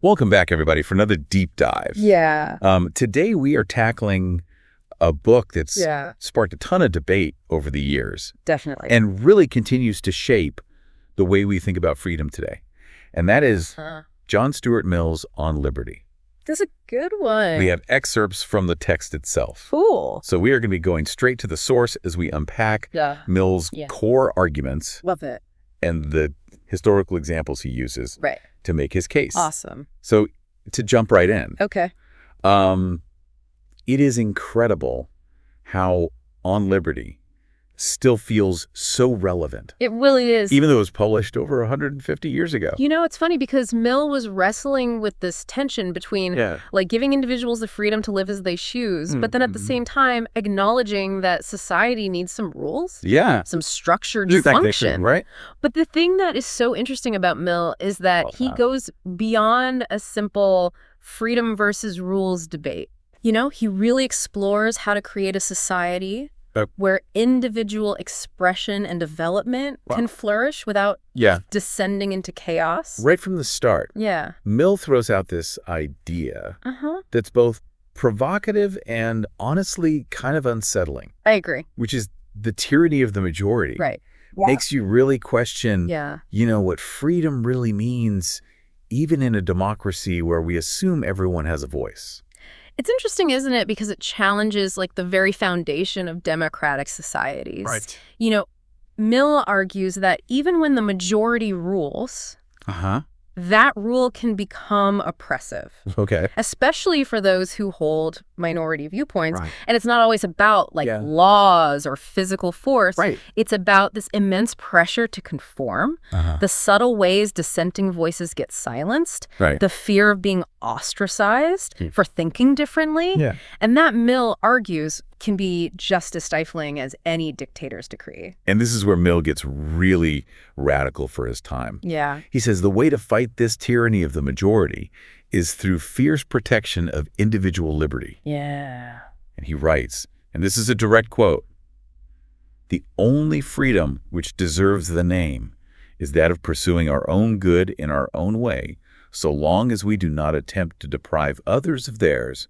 Welcome back, everybody, for another deep dive. Yeah. Today, we are tackling a book that's Yeah. sparked a ton of debate over the years Definitely. and really continues to shape the way we think about freedom today. And that is John Stuart Mill's On Liberty. That's a good one. We have excerpts from the text itself. Cool. So we are going to be going straight to the source as we unpack Mill's core arguments. Love it. And the historical examples he uses to make his case. Awesome. So to jump right in. Okay. It is incredible how On Liberty still feels so relevant. It really is. Even though it was published over 150 years ago. You know, it's funny because Mill was wrestling with this tension between like giving individuals the freedom to live as they choose, but then at the same time acknowledging that society needs some rules, some structured function. Right? But the thing that is so interesting about Mill is that he goes beyond a simple freedom versus rules debate. You know, he really explores how to create a society where individual expression and development can flourish without descending into chaos. Right from the start, Mill throws out this idea that's both provocative and honestly kind of unsettling. I agree. Which is the tyranny of the majority. Right. Makes you really question, you know, what freedom really means, even in a democracy where we assume everyone has a voice. It's interesting, isn't it? Because it challenges like the very foundation of democratic societies. Right. You know, Mill argues that even when the majority rules, that rule can become oppressive. Okay. Especially for those who hold minority viewpoints. And it's not always about like laws or physical force. It's about this immense pressure to conform, the subtle ways dissenting voices get silenced, the fear of being ostracized for thinking differently. And that, Mill argues, can be just as stifling as any dictator's decree. And this is where Mill gets really radical for his time. He says the way to fight this tyranny of the majority is through fierce protection of individual liberty. And he writes, and this is a direct quote, "The only freedom which deserves the name is that of pursuing our own good in our own way, so long as we do not attempt to deprive others of theirs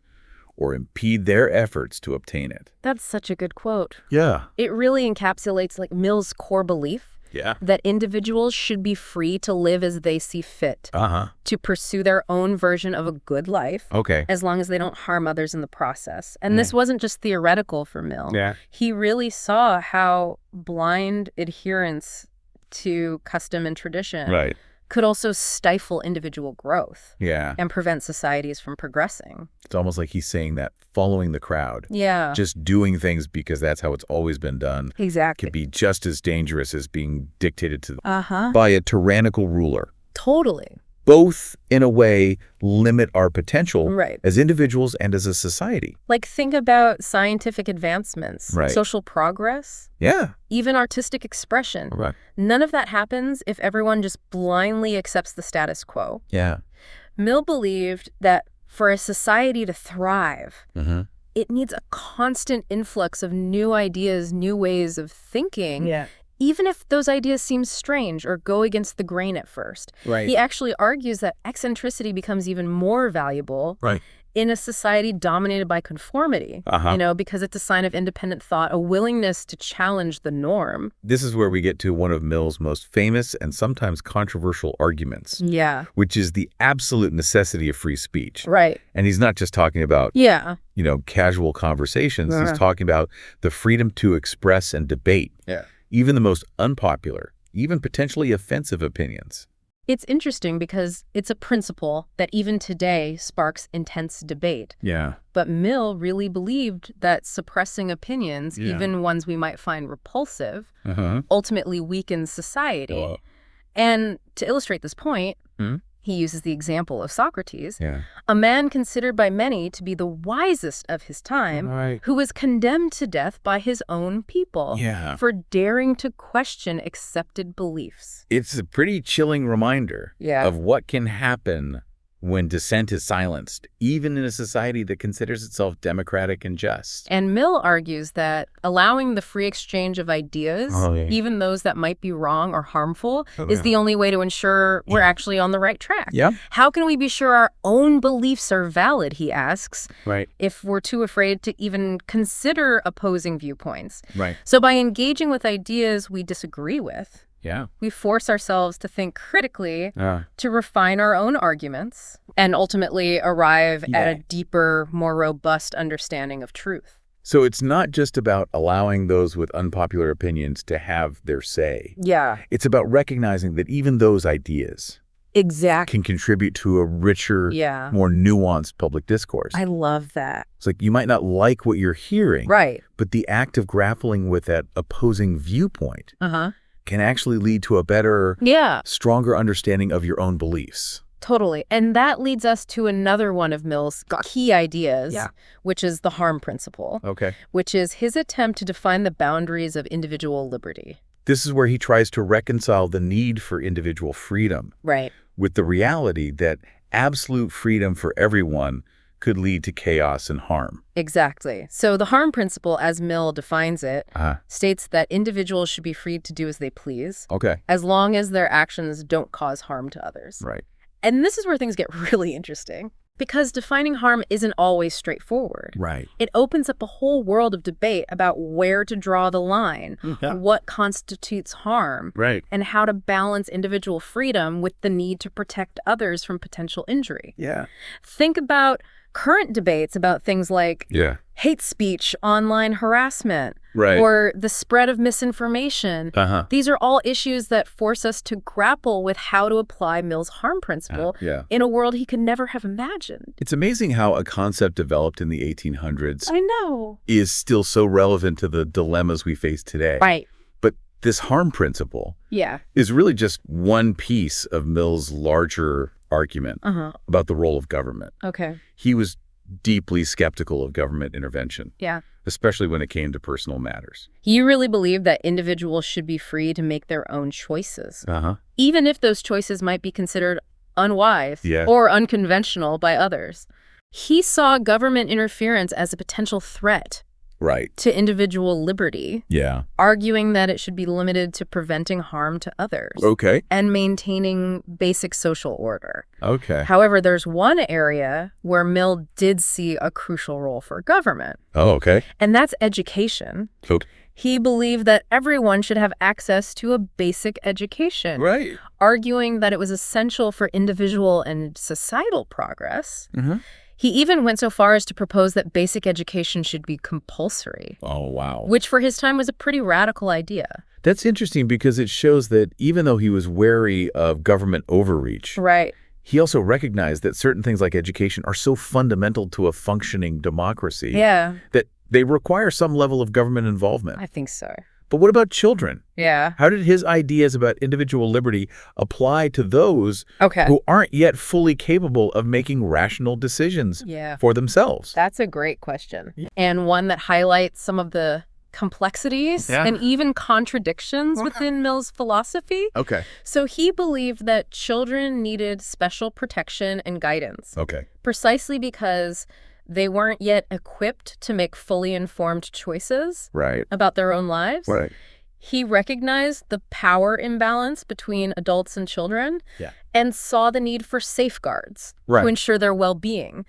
or impede their efforts to obtain it." That's such a good quote. It really encapsulates like Mill's core belief that individuals should be free to live as they see fit, to pursue their own version of a good life, as long as they don't harm others in the process. And this wasn't just theoretical for Mill. He really saw how blind adherence to custom and tradition could also stifle individual growth and prevent societies from progressing. It's almost like he's saying that following the crowd, just doing things because that's how it's always been done, can be just as dangerous as being dictated to by a tyrannical ruler. Totally. Both, in a way, limit our potential as individuals and as a society. Like, think about scientific advancements, social progress, even artistic expression. None of that happens if everyone just blindly accepts the status quo. Mill believed that for a society to thrive, it needs a constant influx of new ideas, new ways of thinking, even if those ideas seem strange or go against the grain at first. He actually argues that eccentricity becomes even more valuable in a society dominated by conformity, you know, because it's a sign of independent thought, a willingness to challenge the norm. This is where we get to one of Mill's most famous and sometimes controversial arguments, which is the absolute necessity of free speech. And he's not just talking about, you know, casual conversations. He's talking about the freedom to express and debate. Even the most unpopular, even potentially offensive opinions. It's interesting because it's a principle that even today sparks intense debate. But Mill really believed that suppressing opinions, even ones we might find repulsive, ultimately weakens society. And to illustrate this point, he uses the example of Socrates, a man considered by many to be the wisest of his time, who was condemned to death by his own people for daring to question accepted beliefs. It's a pretty chilling reminder of what can happen when dissent is silenced, even in a society that considers itself democratic and just. And Mill argues that allowing the free exchange of ideas, even those that might be wrong or harmful, is the only way to ensure we're actually on the right track. How can we be sure our own beliefs are valid, he asks, if we're too afraid to even consider opposing viewpoints? So by engaging with ideas we disagree with, we force ourselves to think critically, to refine our own arguments, and ultimately arrive at a deeper, more robust understanding of truth. So it's not just about allowing those with unpopular opinions to have their say. It's about recognizing that even those ideas can contribute to a richer, more nuanced public discourse. I love that. It's like you might not like what you're hearing, but the act of grappling with that opposing viewpoint can actually lead to a better, stronger understanding of your own beliefs. Totally. And that leads us to another one of Mill's key ideas, which is the harm principle, which is his attempt to define the boundaries of individual liberty. This is where he tries to reconcile the need for individual freedom with the reality that absolute freedom for everyone could lead to chaos and harm. Exactly. So the harm principle, as Mill defines it, states that individuals should be free to do as they please, as long as their actions don't cause harm to others. And this is where things get really interesting, because defining harm isn't always straightforward. It opens up a whole world of debate about where to draw the line, what constitutes harm, and how to balance individual freedom with the need to protect others from potential injury. Think about current debates about things like hate speech, online harassment, or the spread of misinformation. These are all issues that force us to grapple with how to apply Mill's harm principle in a world he could never have imagined. It's amazing how a concept developed in the 1800s is still so relevant to the dilemmas we face today. But this harm principle is really just one piece of Mill's larger argument about the role of government. He was deeply skeptical of government intervention, especially when it came to personal matters. He really believed that individuals should be free to make their own choices, even if those choices might be considered unwise or unconventional by others. He saw government interference as a potential threat to individual liberty, arguing that it should be limited to preventing harm to others and maintaining basic social order. However, there's one area where Mill did see a crucial role for government. And that's education. He believed that everyone should have access to a basic education, arguing that it was essential for individual and societal progress. He even went so far as to propose that basic education should be compulsory. Which for his time was a pretty radical idea. That's interesting because it shows that even though he was wary of government overreach, he also recognized that certain things like education are so fundamental to a functioning democracy that they require some level of government involvement. I think so. But what about children? How did his ideas about individual liberty apply to those who aren't yet fully capable of making rational decisions for themselves? That's a great question. And one that highlights some of the complexities and even contradictions within Mill's philosophy. So he believed that children needed special protection and guidance. Precisely because they weren't yet equipped to make fully informed choices about their own lives. He recognized the power imbalance between adults and children and saw the need for safeguards to ensure their well-being.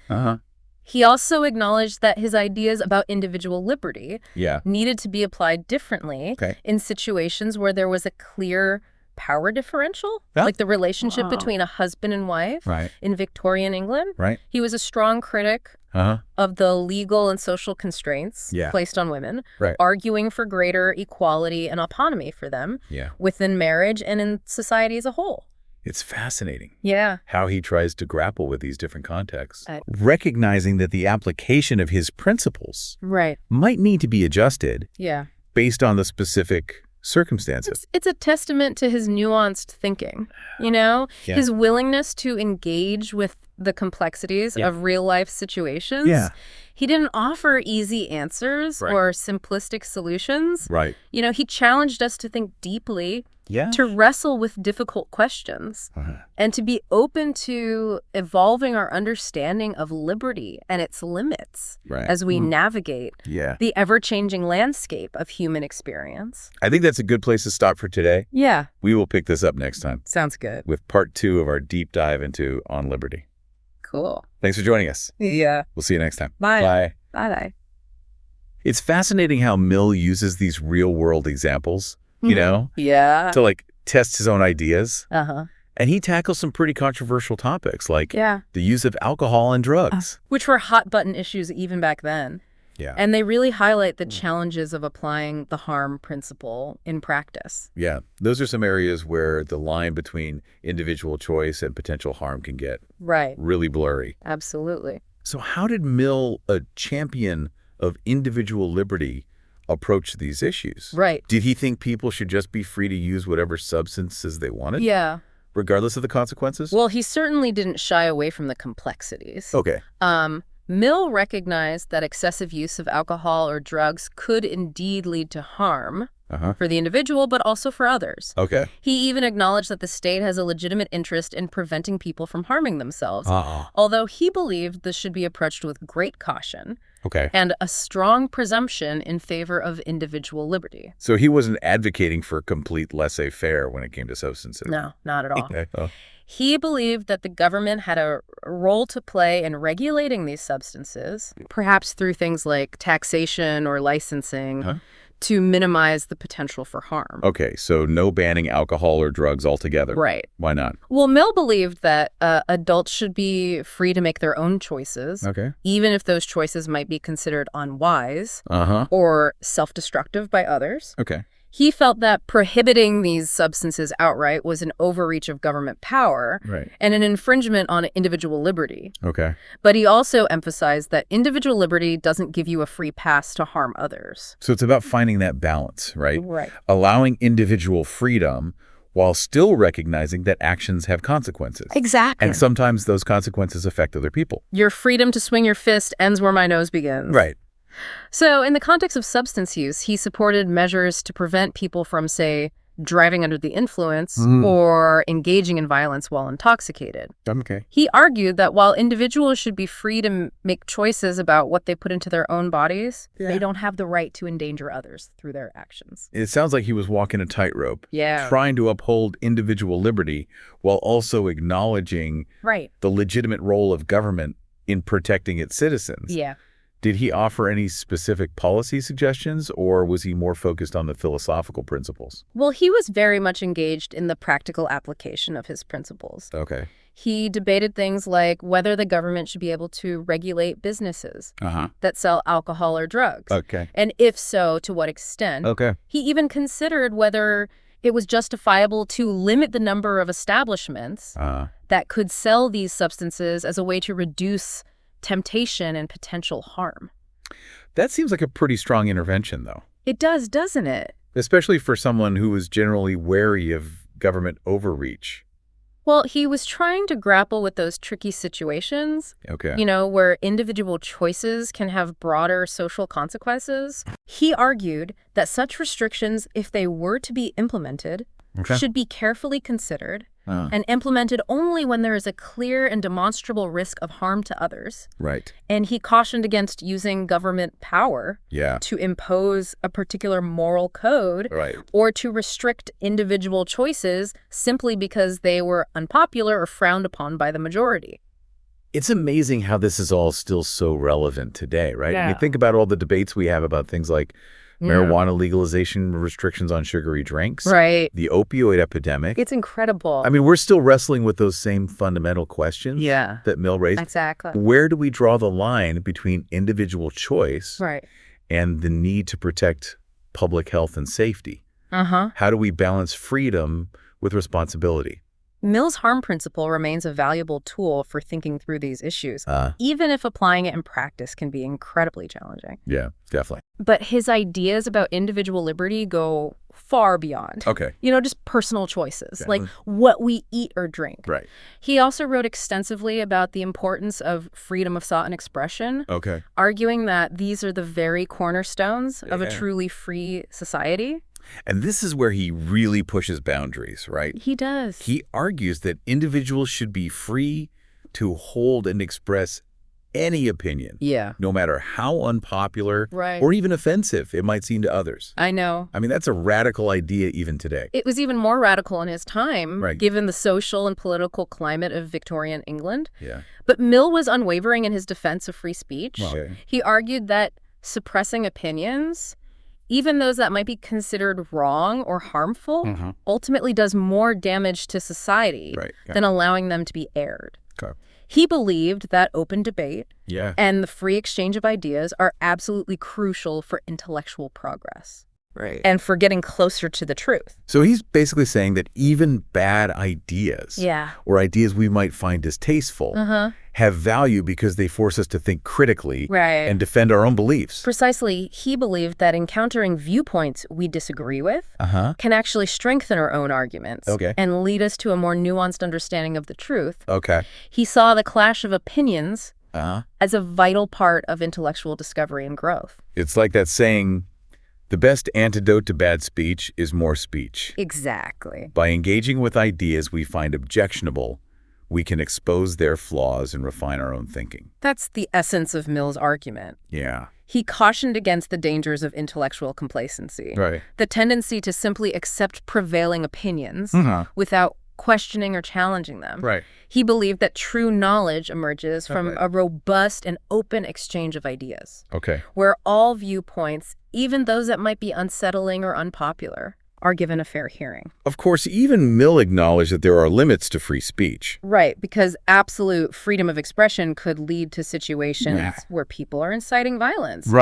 He also acknowledged that his ideas about individual liberty needed to be applied differently in situations where there was a clear power differential, like the relationship between a husband and wife in Victorian England. He was a strong critic of the legal and social constraints placed on women, arguing for greater equality and autonomy for them within marriage and in society as a whole. It's fascinating how he tries to grapple with these different contexts, recognizing that the application of his principles might need to be adjusted based on the specific circumstances. It's a testament to his nuanced thinking, his willingness to engage with the complexities of real-life situations. Yeah. He didn't offer easy answers or simplistic solutions. Right. He challenged us to think deeply, to wrestle with difficult questions, and to be open to evolving our understanding of liberty and its limits as we navigate the ever-changing landscape of human experience. I think that's a good place to stop for today. Yeah. We will pick this up next time. Sounds good. With part 2 of our deep dive into On Liberty. Cool. Thanks for joining us. Yeah. We'll see you next time. Bye. Bye. Bye-bye. It's fascinating how Mill uses these real-world examples, to test his own ideas. And he tackles some pretty controversial topics like the use of alcohol and drugs. Which were hot-button issues even back then. Yeah. And they really highlight the challenges of applying the harm principle in practice. Yeah. Those are some areas where the line between individual choice and potential harm can get really blurry. Absolutely. So how did Mill, a champion of individual liberty, approach these issues? Right. Did he think people should just be free to use whatever substances they wanted? Yeah. Regardless of the consequences? Well, he certainly didn't shy away from the complexities. Okay. Mill recognized that excessive use of alcohol or drugs could indeed lead to harm for the individual, but also for others. Okay. He even acknowledged that the state has a legitimate interest in preventing people from harming themselves, although he believed this should be approached with great caution. Okay. And a strong presumption in favor of individual liberty. So he wasn't advocating for complete laissez-faire when it came to substances? No, not at all. Okay. He believed that the government had a role to play in regulating these substances, perhaps through things like taxation or licensing, to minimize the potential for harm. Okay, so no banning alcohol or drugs altogether. Right. Why not? Well, Mill believed that adults should be free to make their own choices, even if those choices might be considered unwise or self-destructive by others. Okay. He felt that prohibiting these substances outright was an overreach of government power and an infringement on individual liberty. Okay. But he also emphasized that individual liberty doesn't give you a free pass to harm others. So it's about finding that balance, right? Right. Allowing individual freedom while still recognizing that actions have consequences. Exactly. And sometimes those consequences affect other people. Your freedom to swing your fist ends where my nose begins. Right. So in the context of substance use, he supported measures to prevent people from, say, driving under the influence or engaging in violence while intoxicated. Okay. He argued that while individuals should be free to make choices about what they put into their own bodies, they don't have the right to endanger others through their actions. It sounds like he was walking a tightrope, Yeah. trying to uphold individual liberty while also acknowledging the legitimate role of government in protecting its citizens. Yeah. Did he offer any specific policy suggestions, or was he more focused on the philosophical principles? Well, he was very much engaged in the practical application of his principles. Okay. He debated things like whether the government should be able to regulate businesses that sell alcohol or drugs. Okay. And if so, to what extent. Okay. He even considered whether it was justifiable to limit the number of establishments that could sell these substances as a way to reduce temptation and potential harm. That seems like a pretty strong intervention, though. It does, doesn't it? Especially for someone who was generally wary of government overreach. Well, he was trying to grapple with those tricky situations, where individual choices can have broader social consequences. He argued that such restrictions, if they were to be implemented, should be carefully considered and implemented only when there is a clear and demonstrable risk of harm to others. Right. And he cautioned against using government power to impose a particular moral code or to restrict individual choices simply because they were unpopular or frowned upon by the majority. It's amazing how this is all still so relevant today, right? Yeah. I mean, think about all the debates we have about things like marijuana legalization, restrictions on sugary drinks, the opioid epidemic. It's incredible. I mean, we're still wrestling with those same fundamental questions that Mill raised. Exactly. Where do we draw the line between individual choice and the need to protect public health and safety? How do we balance freedom with responsibility? Mill's harm principle remains a valuable tool for thinking through these issues, even if applying it in practice can be incredibly challenging. Yeah, definitely. But his ideas about individual liberty go far beyond, just personal choices, like what we eat or drink. Right. He also wrote extensively about the importance of freedom of thought and expression, arguing that these are the very cornerstones of a truly free society. And this is where he really pushes boundaries, right? He does. He argues that individuals should be free to hold and express any opinion, no matter how unpopular or even offensive it might seem to others. I know. I mean, that's a radical idea even today. It was even more radical in his time, given the social and political climate of Victorian England. Yeah. But Mill was unwavering in his defense of free speech. He argued that suppressing opinions, even those that might be considered wrong or harmful, ultimately does more damage to society than allowing them to be aired. He believed that open debate and the free exchange of ideas are absolutely crucial for intellectual progress. And for getting closer to the truth. So he's basically saying that even bad ideas or ideas we might find distasteful have value because they force us to think critically and defend our own beliefs. Precisely. He believed that encountering viewpoints we disagree with can actually strengthen our own arguments and lead us to a more nuanced understanding of the truth. He saw the clash of opinions as a vital part of intellectual discovery and growth. It's like that saying, the best antidote to bad speech is more speech. Exactly. By engaging with ideas we find objectionable, we can expose their flaws and refine our own thinking. That's the essence of Mill's argument. Yeah. He cautioned against the dangers of intellectual complacency. The tendency to simply accept prevailing opinions without questioning or challenging them. He believed that true knowledge emerges from a robust and open exchange of ideas. Where all viewpoints, even those that might be unsettling or unpopular, are given a fair hearing. Of course, even Mill acknowledged that there are limits to free speech. Because absolute freedom of expression could lead to situations where people are inciting violence.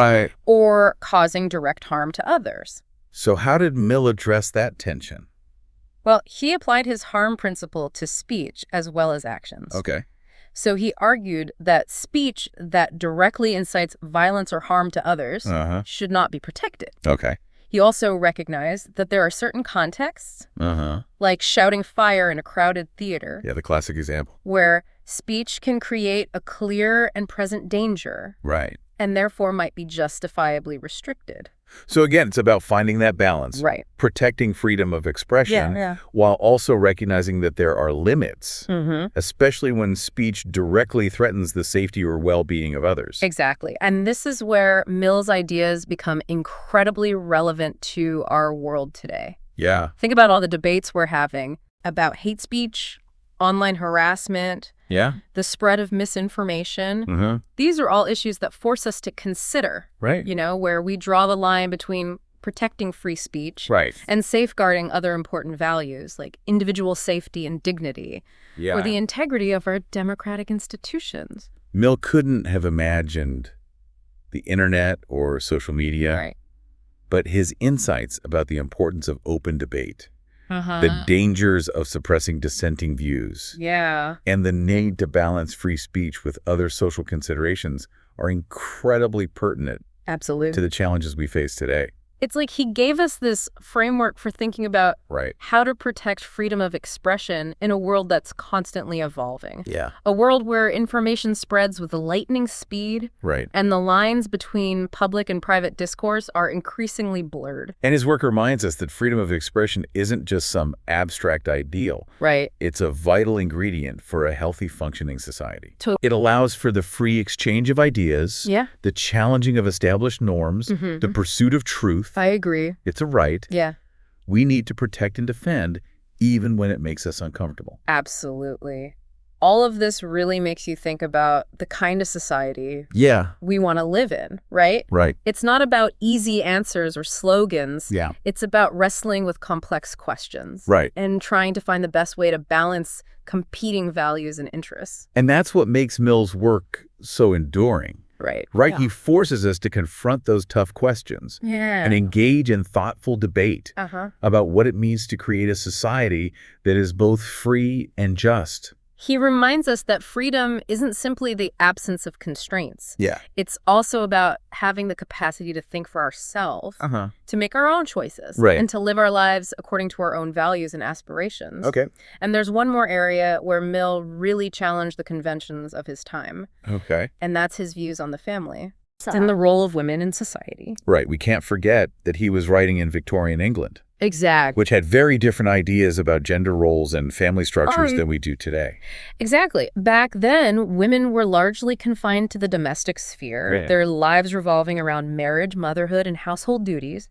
Or causing direct harm to others. So how did Mill address that tension? Well, he applied his harm principle to speech as well as actions. So he argued that speech that directly incites violence or harm to others should not be protected. He also recognized that there are certain contexts, like shouting fire in a crowded theater. The classic example. Where speech can create a clear and present danger. And therefore might be justifiably restricted. So again, it's about finding that balance. Protecting freedom of expression while also recognizing that there are limits, especially when speech directly threatens the safety or well-being of others. Exactly. And this is where Mill's ideas become incredibly relevant to our world today. Think about all the debates we're having about hate speech, online harassment, the spread of misinformation. These are all issues that force us to consider, where we draw the line between protecting free speech and safeguarding other important values like individual safety and dignity, or the integrity of our democratic institutions. Mill couldn't have imagined the internet or social media, but his insights about the importance of open debate, the dangers of suppressing dissenting views, and the need to balance free speech with other social considerations are incredibly pertinent to the challenges we face today. It's like he gave us this framework for thinking about how to protect freedom of expression in a world that's constantly evolving. A world where information spreads with lightning speed, and the lines between public and private discourse are increasingly blurred. And his work reminds us that freedom of expression isn't just some abstract ideal. It's a vital ingredient for a healthy functioning society. It allows for the free exchange of ideas, the challenging of established norms, the pursuit of truth. I agree. It's a right. We need to protect and defend even when it makes us uncomfortable. Absolutely. All of this really makes you think about the kind of society we want to live in, right? It's not about easy answers or slogans. It's about wrestling with complex questions. And trying to find the best way to balance competing values and interests. And that's what makes Mill's work so enduring. Right. Right? Yeah. He forces us to confront those tough questions and engage in thoughtful debate about what it means to create a society that is both free and just. He reminds us that freedom isn't simply the absence of constraints. Yeah. It's also about having the capacity to think for ourselves, to make our own choices, and to live our lives according to our own values and aspirations. Okay. And there's one more area where Mill really challenged the conventions of his time. Okay. And that's his views on the family and the role of women in society. Right. We can't forget that he was writing in Victorian England. Exactly. Which had very different ideas about gender roles and family structures than we do today. Exactly. Back then, women were largely confined to the domestic sphere, their lives revolving around marriage, motherhood, and household duties.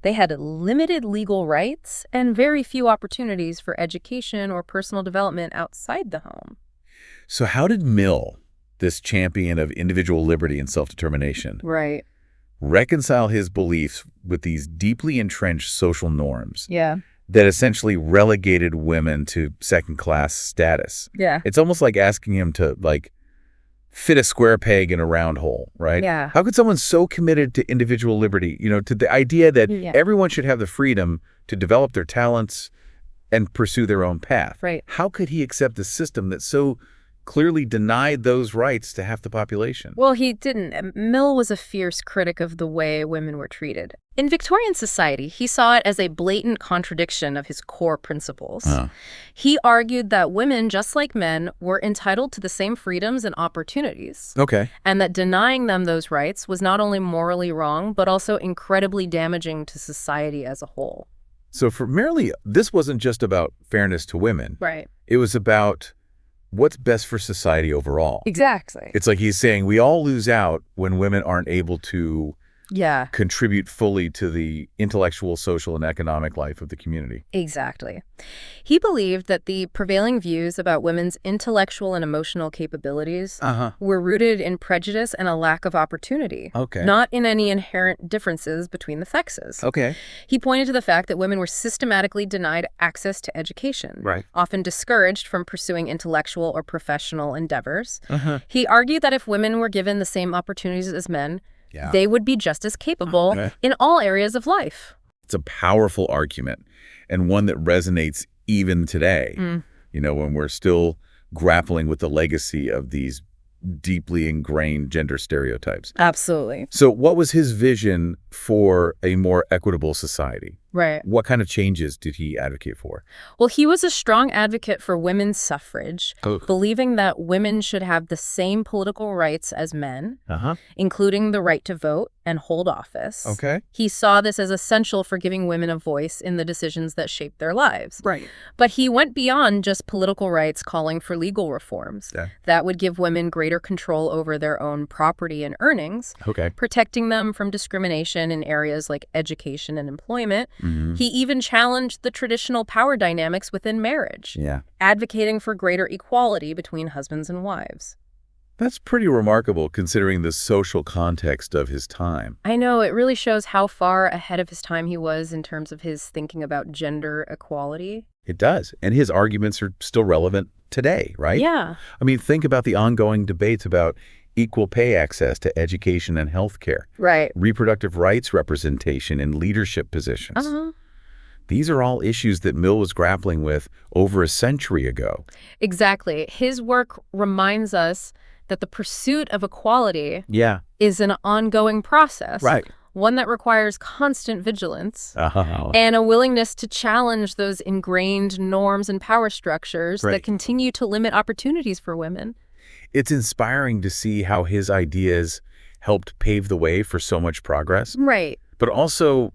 They had limited legal rights and very few opportunities for education or personal development outside the home. So how did Mill, this champion of individual liberty and self-determination, reconcile his beliefs with these deeply entrenched social norms that essentially relegated women to second-class status? It's almost like asking him to, fit a square peg in a round hole, right? How could someone so committed to individual liberty, to the idea that everyone should have the freedom to develop their talents and pursue their own path? How could he accept a system that so clearly denied those rights to half the population? Well, he didn't. Mill was a fierce critic of the way women were treated. In Victorian society, he saw it as a blatant contradiction of his core principles. He argued that women, just like men, were entitled to the same freedoms and opportunities. And that denying them those rights was not only morally wrong, but also incredibly damaging to society as a whole. So for Mill, this wasn't just about fairness to women. It was about what's best for society overall. Exactly. It's like he's saying we all lose out when women aren't able to contribute fully to the intellectual, social, and economic life of the community. Exactly. He believed that the prevailing views about women's intellectual and emotional capabilities were rooted in prejudice and a lack of opportunity, not in any inherent differences between the sexes. He pointed to the fact that women were systematically denied access to education, often discouraged from pursuing intellectual or professional endeavors. He argued that if women were given the same opportunities as men, they would be just as capable in all areas of life. It's a powerful argument, and one that resonates even today, when we're still grappling with the legacy of these deeply ingrained gender stereotypes. Absolutely. So what was his vision for a more equitable society? What kind of changes did he advocate for? Well, he was a strong advocate for women's suffrage, believing that women should have the same political rights as men, including the right to vote and hold office. He saw this as essential for giving women a voice in the decisions that shape their lives. But he went beyond just political rights, calling for legal reforms that would give women greater control over their own property and earnings, protecting them from discrimination in areas like education and employment. He even challenged the traditional power dynamics within marriage, advocating for greater equality between husbands and wives. That's pretty remarkable considering the social context of his time. I know, it really shows how far ahead of his time he was in terms of his thinking about gender equality. It does. And his arguments are still relevant today, right? Yeah. I mean, think about the ongoing debates about equal pay access to education and healthcare. Reproductive rights representation in leadership positions. These are all issues that Mill was grappling with over a century ago. Exactly. His work reminds us that the pursuit of equality is an ongoing process. One that requires constant vigilance and a willingness to challenge those ingrained norms and power structures that continue to limit opportunities for women. It's inspiring to see how his ideas helped pave the way for so much progress. But also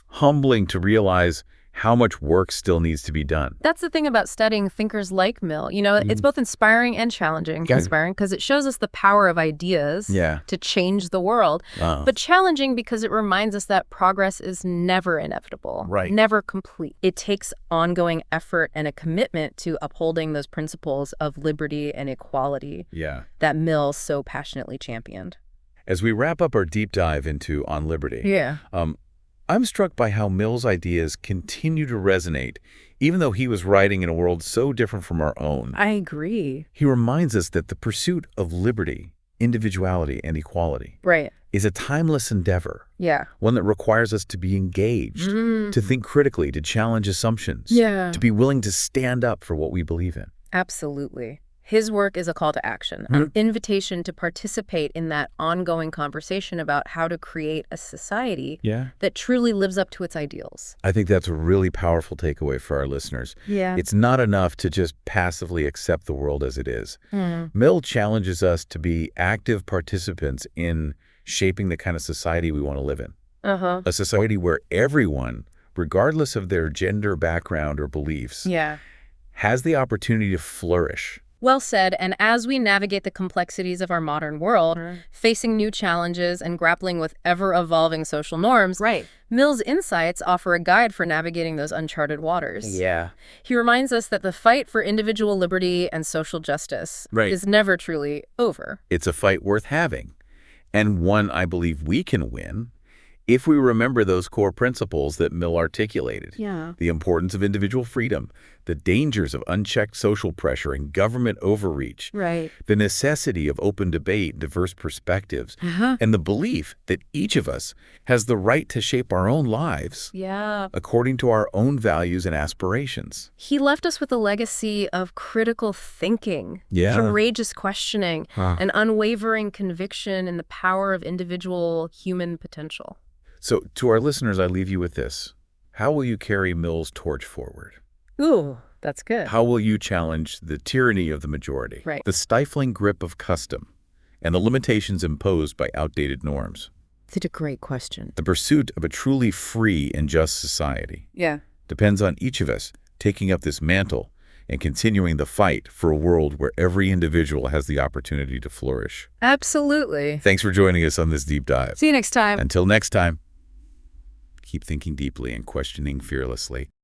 humbling to realize how much work still needs to be done. That's the thing about studying thinkers like Mill. It's both inspiring and challenging. Inspiring because it shows us the power of ideas to change the world, but challenging because it reminds us that progress is never inevitable, never complete. It takes ongoing effort and a commitment to upholding those principles of liberty and equality that Mill so passionately championed. As we wrap up our deep dive into On Liberty, I'm struck by how Mill's ideas continue to resonate, even though he was writing in a world so different from our own. I agree. He reminds us that the pursuit of liberty, individuality and equality, right, is a timeless endeavor. Yeah. One that requires us to be engaged, to think critically, to challenge assumptions, Yeah. to be willing to stand up for what we believe in. Absolutely. His work is a call to action, an invitation to participate in that ongoing conversation about how to create a society that truly lives up to its ideals. I think that's a really powerful takeaway for our listeners. Yeah. It's not enough to just passively accept the world as it is. Mill challenges us to be active participants in shaping the kind of society we want to live in. A society where everyone, regardless of their gender, background, or beliefs, has the opportunity to flourish. Well said, and as we navigate the complexities of our modern world, facing new challenges and grappling with ever-evolving social norms, Mill's insights offer a guide for navigating those uncharted waters. Yeah. He reminds us that the fight for individual liberty and social justice is never truly over. It's a fight worth having, and one I believe we can win if we remember those core principles that Mill articulated. The importance of individual freedom, the dangers of unchecked social pressure and government overreach, the necessity of open debate, diverse perspectives, and the belief that each of us has the right to shape our own lives according to our own values and aspirations. He left us with a legacy of critical thinking, courageous questioning, and unwavering conviction in the power of individual human potential. So, to our listeners, I leave you with this. How will you carry Mill's torch forward? Ooh, that's good. How will you challenge the tyranny of the majority, the stifling grip of custom, and the limitations imposed by outdated norms? That's a great question. The pursuit of a truly free and just society depends on each of us taking up this mantle and continuing the fight for a world where every individual has the opportunity to flourish. Absolutely. Thanks for joining us on this deep dive. See you next time. Until next time. Keep thinking deeply and questioning fearlessly.